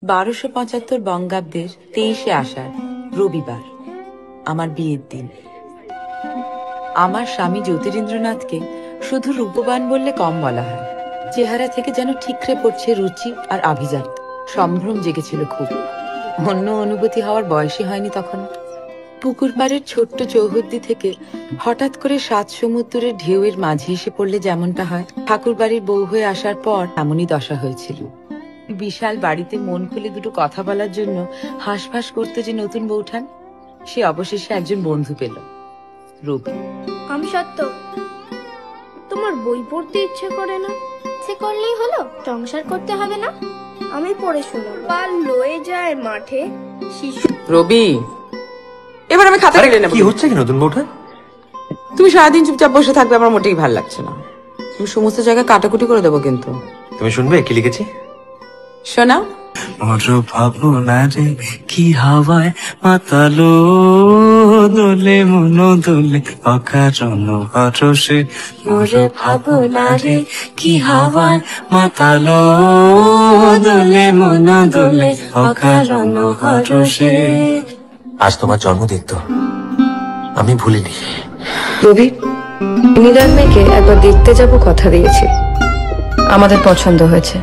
1275 বঙ্গাব্দের 23শে আষাঢ় রবিবার, আমার বিয়ের দিন। আমার স্বামী জ্যোতিরিন্দ্রনাথকে শুধু রূপবান বললে কম বলা হয়। চেহারা থেকে যেন ঠিকরে পড়ছে রুচি আর আভিজাত্য। সম্ভ্রম জেগেছিল খুব। অন্য অনুভূতি হওয়ার বয়সই হয়নি তখন। পুকুর পাড়ের ছোট্ট চৌহদ্দি থেকে হঠাৎ করে 7 সমুদ্রের ঢেউয়ের মাঝে এসে পড়লে যেমনটা হয়, ঠাকুর বাড়ির বউ হয়ে আসার পর এমনই দশা হয়েছিল। বিশাল বাড়িতে মন খুলে দুটো কথা বলার জন্য হাঁসফাঁস করতে যে নতুন বউঠান, সে অবশেষে একজন বন্ধু পেল, রবি। আমি সত্য, তোমার বই পড়তে ইচ্ছে করে না? ইচ্ছে করলেই হলো, সংসার করতে হবে না? আমি পড়ে শোনাবো। পাল লয়ে যায় মাঠে শিশু। রবি, এবার আমি খাতা কেটে নেব। কি হচ্ছে কি নতুন বউটা? তুমি সারাদিন চুপচাপ বসে থাকবে, আমার মোটেই ভালো লাগছে না। তুমি সমস্ত জায়গায় কাটাকুটি করে দেবো কিন্তু। তুমি শুনবে কি লিখেছি? শোনা। মোর ভাবনা রে কি হাওয়ায় মাতালো দোলে মন দোলে অকারণ হরসে। মোর ভাবনা রে কি হাওয়ায় মাতালো দোলে মন দোলে অকারণ হরসে। আজ তোমার জন্মদিন তো, আমি ভুলিনি। রবি, নিদার মেয়েকে একবার দেখতে যাব কথা দিয়েছি, আমাদের পছন্দ হয়েছে।